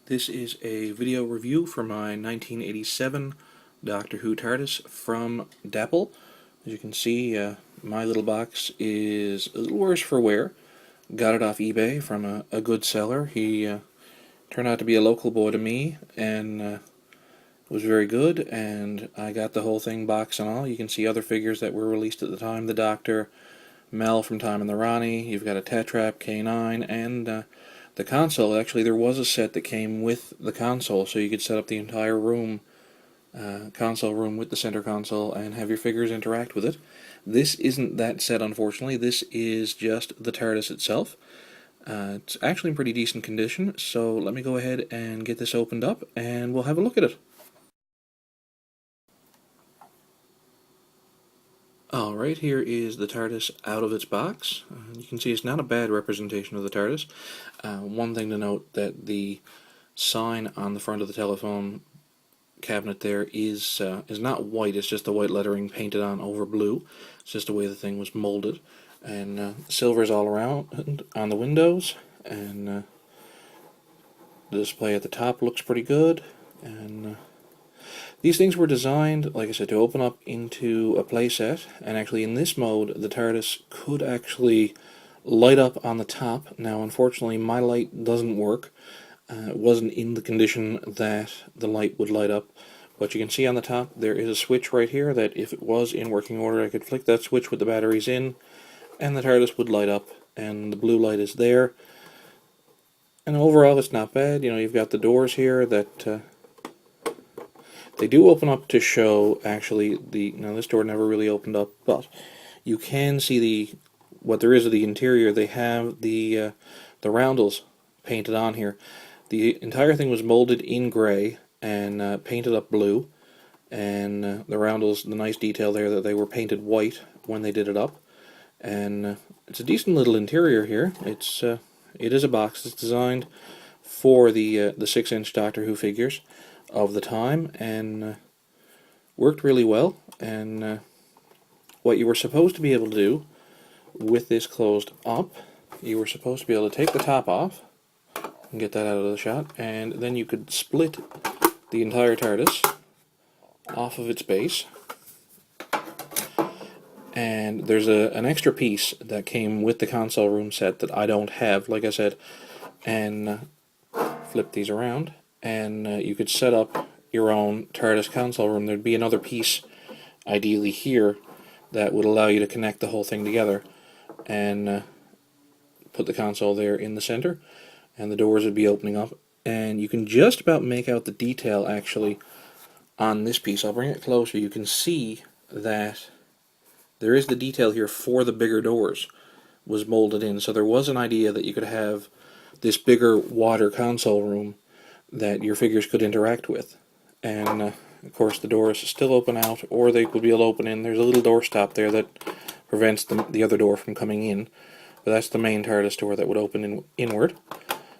This is a video review for my 1987 Doctor Who TARDIS from Dapol. As you can see, my little box is a little worse for wear. Got it off eBay from a good seller. He turned out to be a local boy to me, and was very good, and I got the whole thing box and all. You can see other figures that were released at the time. The Doctor, Mel from Time and the Ronnie, you've got a Tetrap, K9, and the console. Actually, there was a set that came with the console, so you could set up the entire room, console room with the center console, and have your figures interact with it. This isn't that set, unfortunately. This is just the TARDIS itself. It's actually in pretty decent condition, so let me go ahead and get this opened up, and we'll have a look at it. Alright, here is the TARDIS out of its box. You can see it's not a bad representation of the TARDIS. One thing to note, that the sign on the front of the telephone cabinet there is not white, it's just the white lettering painted on over blue. It's just the way the thing was molded. And silver's all around on the windows, and the display at the top looks pretty good. And these things were designed, like I said, to open up into a playset, and actually in this mode the TARDIS could actually light up on the top. Now unfortunately my light doesn't work. It wasn't in the condition that the light would light up, but you can see on the top there is a switch right here that if it was in working order I could flick that switch with the batteries in and the TARDIS would light up, and the blue light is there. And overall it's not bad. You know, you've got the doors here that they do open up to show, actually, now this door never really opened up, but you can see what there is of the interior. They have the roundels painted on here. The entire thing was molded in gray and painted up blue, and the roundels, the nice detail there that they were painted white when they did it up. And it's a decent little interior here. It is a box that's designed for the 6-inch Doctor Who figures of the time, and worked really well. And what you were supposed to be able to do with this closed up, you were supposed to be able to take the top off and get that out of the shot, and then you could split the entire TARDIS off of its base. And there's an extra piece that came with the console room set that I don't have, like I said, and flip these around, and you could set up your own TARDIS console room. There'd be another piece, ideally here, that would allow you to connect the whole thing together, and put the console there in the center, and the doors would be opening up, and you can just about make out the detail, actually, on this piece. I'll bring it closer. You can see that there is the detail here for the bigger doors was molded in, so there was an idea that you could have this bigger water console room that your figures could interact with. And of course the doors still open out, or they could be able to open in. There's a little door stop there that prevents the other door from coming in, but that's the main TARDIS door that would open inward,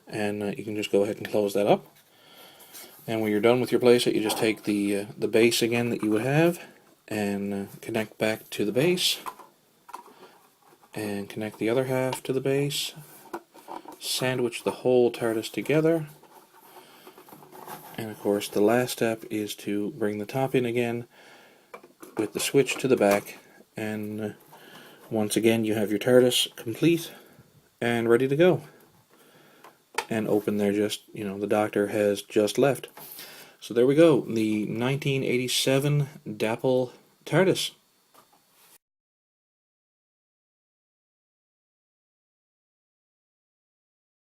and you can just go ahead and close that up. And when you're done with your playset, you just take the base again that you would have, and connect back to the base, and connect the other half to the base, sandwich the whole TARDIS together, and of course the last step is to bring the top in again with the switch to the back, and once again you have your TARDIS complete and ready to go. And open there, just, you know, the Doctor has just left. So there we go, the 1987 Dapol TARDIS.